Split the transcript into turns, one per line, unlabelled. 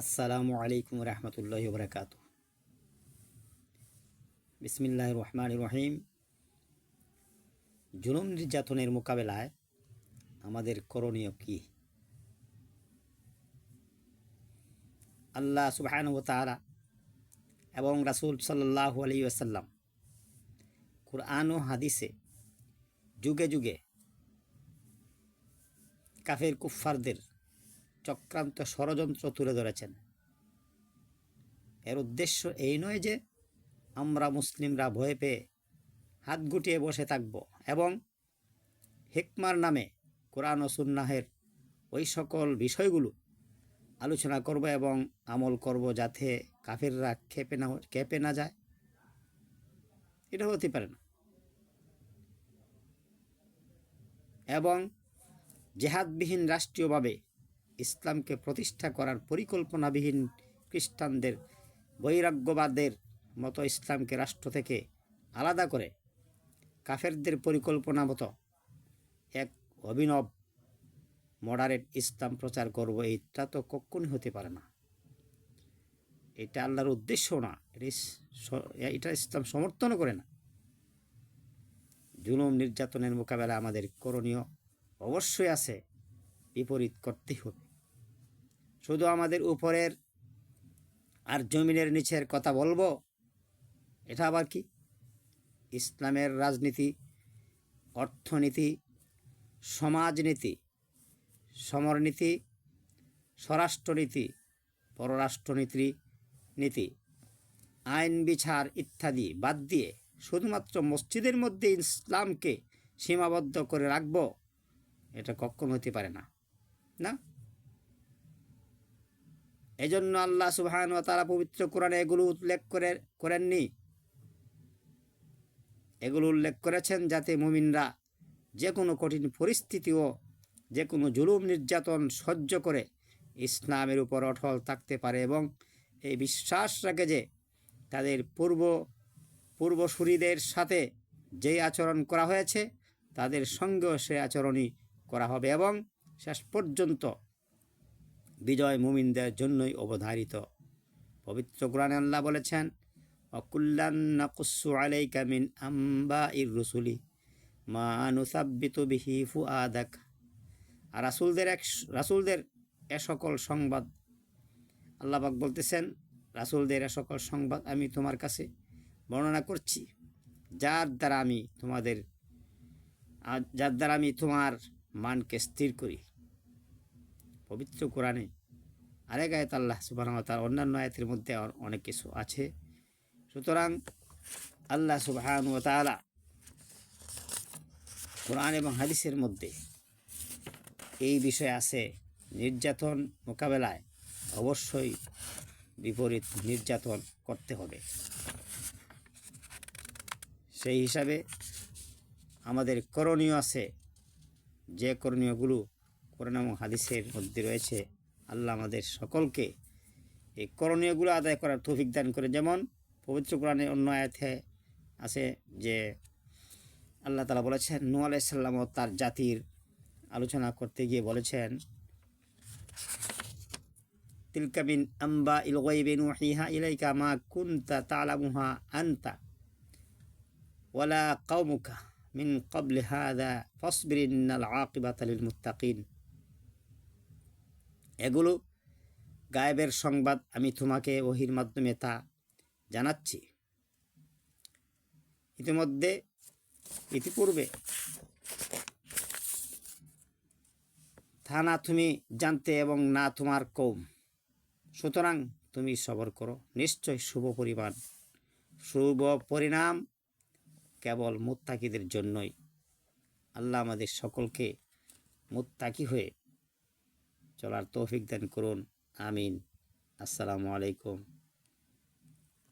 আসসালামু আলাইকুম রহমতুল্লাহি বরকাতুহু। বিসমিল্লাহির রহমানির রহিম। জুলুম নির্যাতনের মোকাবেলায় আমাদের করণীয় কি? আল্লাহ সুবহানাহু ওয়া তাআলা এবং রাসূল সাল্লাল্লাহু আলাইহি ওয়াসাল্লাম কুরআন ও হাদিসে যুগে যুগে কাফের কুফফারদের চক্রান্ত ষড়যন্ত্র তুলে ধরেছেন। এর উদ্দেশ্য এই নয় যে আমরা মুসলিমরা ভয় পেয়ে হাত গুটিয়ে বসে থাকব এবং হিকমার নামে কোরআন ও সুন্নাহের ওই সকল বিষয়গুলো আলোচনা করব এবং আমল করব যাতে কাফেররা খেপে না যায়। এটা হতে পারে না। এবং জেহাদবিহীন রাষ্ট্রীয়ভাবে ইসলামকে প্রতিষ্ঠা করার পরিকল্পনাবিহীন খ্রিস্টানদের বৈরাগ্যবাদের মতো ইসলামকে রাষ্ট্র থেকে আলাদা করে কাফেরদের পরিকল্পনা মতো এক অভিনব মডারেট ইসলাম প্রচার করব, এটা তো কখনই হতে পারে না। এটা আল্লাহর উদ্দেশ্য না, এটা ইসলাম সমর্থনও করে না। জুলুম নির্যাতনের মোকাবেলা আমাদের করণীয় অবশ্যই আছে, বিপরীত করতেই হবে। শুধু আমাদের উপরের আর জমিনের নিচের কথা বলবো, এটা আবার কি? ইসলামের রাজনীতি, অর্থনীতি, সমাজনীতি, সমরনীতি, স্বরাষ্ট্রনীতি, পররাষ্ট্রনীতি, আইন বিচার ইত্যাদি বাদ দিয়ে শুধুমাত্র মসজিদের মধ্যে ইসলামকে সীমাবদ্ধ করে রাখব, এটা কখনো হতে পারে না। না, এজন্য আল্লাহ সুবহানাহু ওয়া তাআলা পবিত্র কোরআনে এগুলো উল্লেখ করেননি। এগুলো উল্লেখ করেছেন যাতে মুমিনরা যে কোনো কঠিন পরিস্থিতি ও যে কোনো জুলুম নির্যাতন সহ্য করে ইসলামের উপর অটল থাকতে পারে এবং এই বিশ্বাস রাখে যে তাদের পূর্বসূরীদের সাথে যেই আচরণ করা হয়েছে তাদের সঙ্গেও সে আচরণই করা হবে এবং শেষ পর্যন্ত বিজয় মুমিনদের জন্যই অবধারিত। পবিত্র কোরআনে আল্লাহ বলেছেন, অকুল্লান নাকুসু আলাইকা মিন আম্বাইর রুসুলি মা নুসাব্বিতু বিহি ফুআদাক। আর রাসূলদের এ সকল সংবাদ, আল্লাহ পাক বলতেছেন, রাসূলদের এ সকল সংবাদ আমি তোমার কাছে বর্ণনা করছি যার দ্বারা আমি তোমার মানকে স্থির করি। পবিত্র কোরআনে আরেক আয়াত আল্লাহ সুবহানাহু ওয়া তাআলা, অন্যান্য আয়াতের মধ্যে অনেক কিছু আছে। সুতরাং আল্লাহ সুবহানাহু ওয়া তাআলা কোরআন এবং হাদিসের মধ্যে এই বিষয় আছে, নির্যাতন মোকাবেলায় অবশ্যই বিপরীত নির্যাতন করতে হবে। সেই হিসাবে আমাদের করণীয় আছে, যে করণীয়গুলো কোরআন এবং হাদিসের মধ্যে রয়েছে। আল্লাহ আমাদের সকলকে এই করণীয়গুলো আদায় করার তৌফিক দান করে। যেমন পবিত্র কোরআনে অন্য আয়াতে আছে যে আল্লাহ তাআলা বলেছেন, নূহ আলাইহিস সালাম ও তার জাতির আলোচনা করতে গিয়ে বলেছেন, তিলকা মিন আম্বাইল গায়বি নুহিহা ইলাইকা মা কুনতা তা'লামুহা আনতা ওয়ালা কওমুকা মিন ক্বাবলি হাযা ফাসবির ইন্নাল আকিবাতা লিল মুত্তাকিন। এগুলো গায়েবের সংবাদ, আমি তোমাকে ওহীর মাধ্যমে তা জানাচ্ছি। ইতিপূর্বে তা না তুমি জানতে এবং না তোমার কওম, সুতরাং তুমি সবর করো, নিশ্চয় শুভ পরিণাম কেবল মুত্তাকিদের জন্যই। আল্লাহ আমাদের সকলকে মুত্তাকি হয়ে চলার তৌফিক দান করুন। আমিন। আসসালামু আলাইকুম।